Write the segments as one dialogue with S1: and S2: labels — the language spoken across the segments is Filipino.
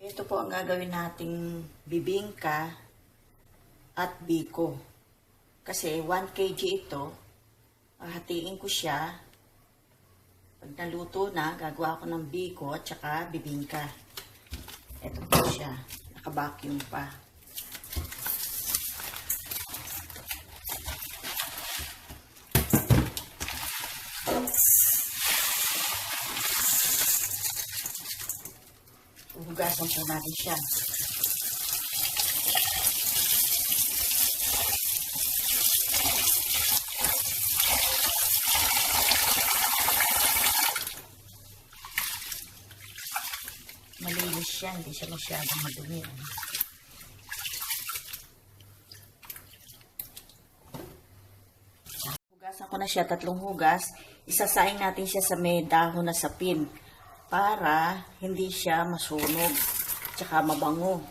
S1: Ito po ang gagawin nating bibingka at biko. Kasi 1 kg ito, hatiin ko siya. Pag naluto na, gagawa ko ng biko at saka bibingka. Ito po siya, naka-vacuum pa. Hugasan po natin siya. Malinis siya, hindi siya masyadong madumi. Hugasan ko na siya, 3 hugas. Isasaing natin siya sa may dahon na sapin para hindi siya masunog tsaka mabango.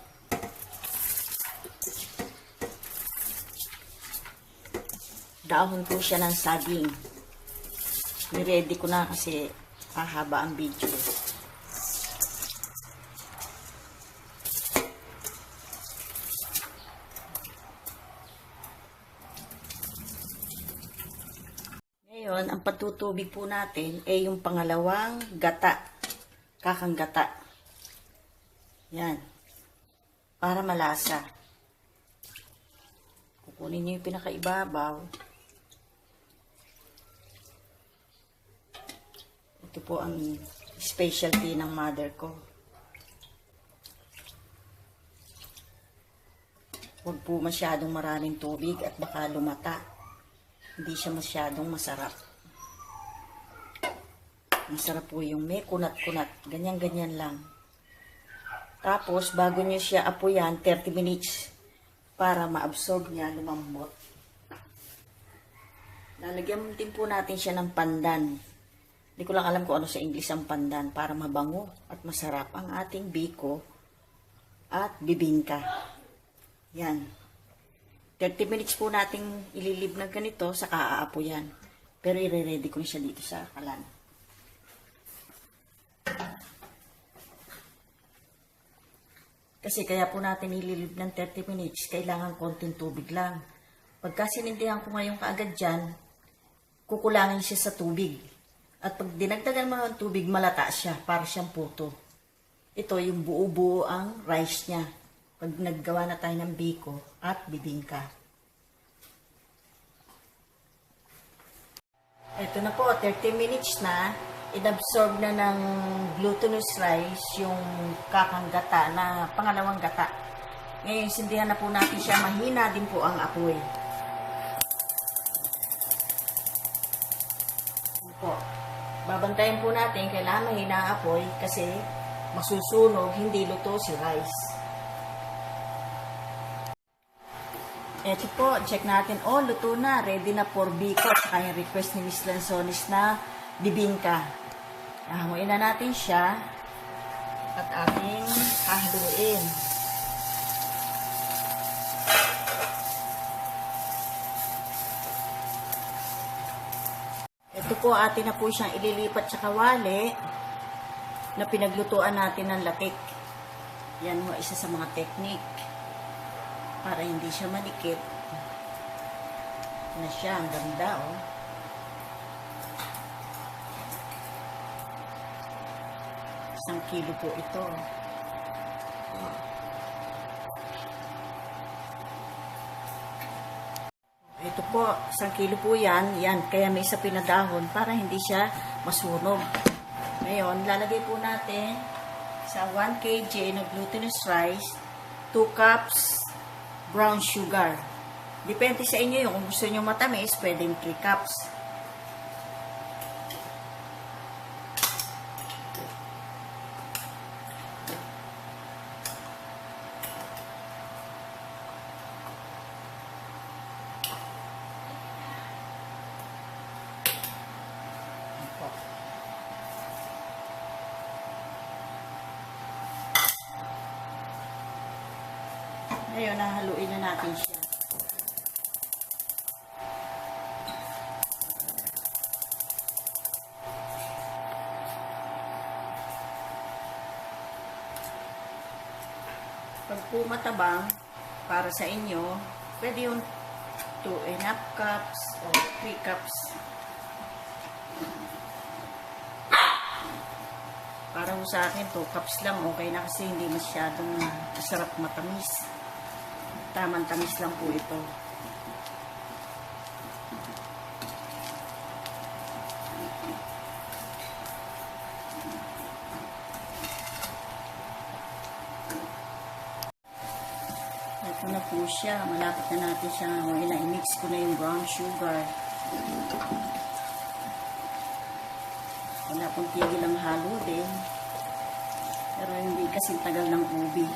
S1: Dahon po siya ng saging. Niready ko na kasi hahaba ang video. Ngayon, ang patutubig po natin ay yung pangalawang gata. Kakang gata. Yan. Para malasa. Kukunin niyo yung pinakaibabaw. Ito po ang specialty ng mother ko. Huwag po masyadong maraming tubig at baka lumata. Hindi siya masyadong masarap. Masarap po yung may kunat-kunat. Ganyan-ganyan lang. Tapos, bago nyo siya apoyan, 30 minutes para ma-absorb niya, lumambot. Lalagyan din po natin siya ng pandan. Hindi ko lang alam kung ano sa English ang pandan para mabango at masarap ang ating biko at bibingka. Yan. 30 minutes po nating ililib na ganito, saka aapoyan. Pero i-ready ko na siya dito sa kalan. Kasi kaya po natin ililib ng 30 minutes, kailangan konting tubig lang. Pagka sinindihan ko ngayon kaagad dyan, kukulangin siya sa tubig. At pag dinagdagan mo ng tubig, malata siya, para siyang puto. Ito yung buo-buo ang rice niya. Pag naggawa na tayo ng biko at bibingka. Ito na po, 30 minutes na. Inabsorb na ng glutinous rice yung kakang gata na pangalawang gata. Ngayon, sindihan na po natin siya. Mahina din po ang apoy. Po. Babantayan po natin, kailangan mahina ang apoy kasi masusunog, hindi luto si rice. Ito po, check natin. Oh, luto na. Ready na for biko. Saka yung request ni Miss Lanzones na bibingka. Hamuin na natin siya at ating haluin. Ito po, atin na po siyang ililipat sa kawali na pinaglutuan natin ng latik. Yan mo, isa sa mga technique para hindi siya manikip na siya. Ang ganda, oh. Isang kilo po ito. Ito po, 1 kilo po yan. Yan, kaya may isa pinadahon para hindi siya masunog. Ngayon, lalagay po natin sa 1 kg na glutinous rice, 2 cups brown sugar. Depende sa inyo yung kung gusto nyo matamis, pwedeng 3 cups. Ngayon, nahaluin na natin siya. Pag po matabang, para sa inyo, pwede yung 2.5 cups o 3 cups. Para ho sa akin, 2 cups lang, okay na kasi hindi masyadong masarap matamis. Tamang tamis lang po ito. Ito na po siya. Malapit na natin siya. I-mix ko na yung brown sugar. Wala pong tigil ang halo din. Pero hindi kasing tagal ng ubi.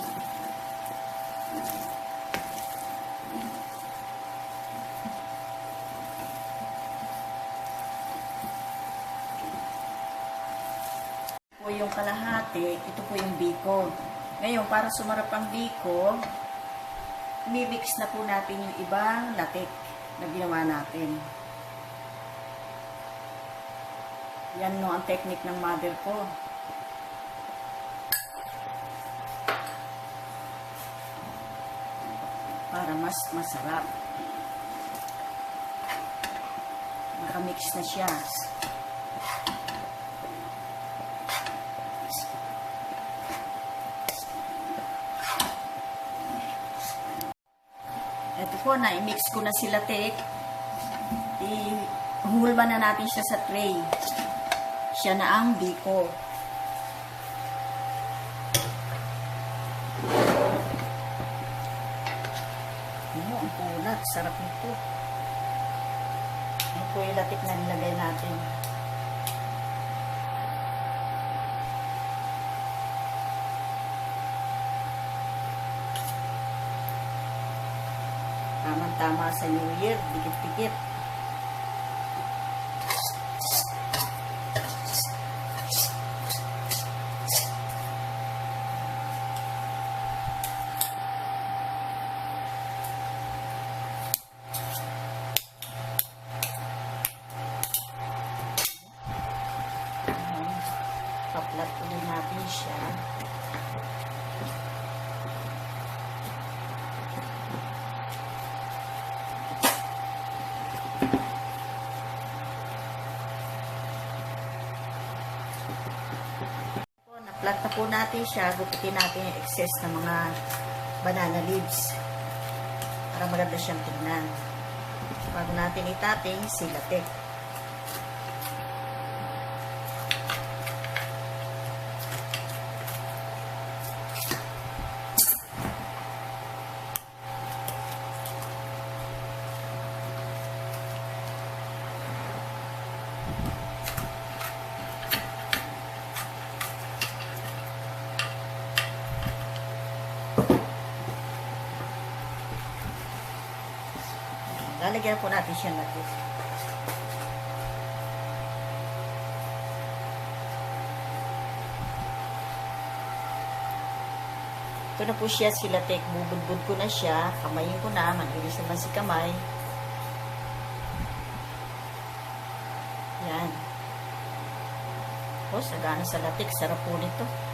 S1: Po yung kalahati, ito po yung biko. Ngayon, para sumarap ang biko, mimix na po natin yung ibang latik na ginawa natin. Yan no ang technique ng mother ko. Para mas masarap. Nakamix na siya. Ito po, na-mix ko na sila tek. Ihulba na natin siya sa tray. Siya na ang biko. Ang pulat. Sarap nito. Ito po yung latik na nilagay natin. Tamang-tama sa New Year. Dikit-dikit. Paplat ulit natin siya. Naplat na po natin siya. Gupitin natin yung excess ng mga banana leaves para maganda siyang tignan. Bago natin itating si latek. Lalagyan po natin siya natin. Ito na po siya sila tek. Bubudbud ko na siya. Kamayin ko na. Manilis naman si kamay. Yan. O, sagana sa latik. Sarap po nito.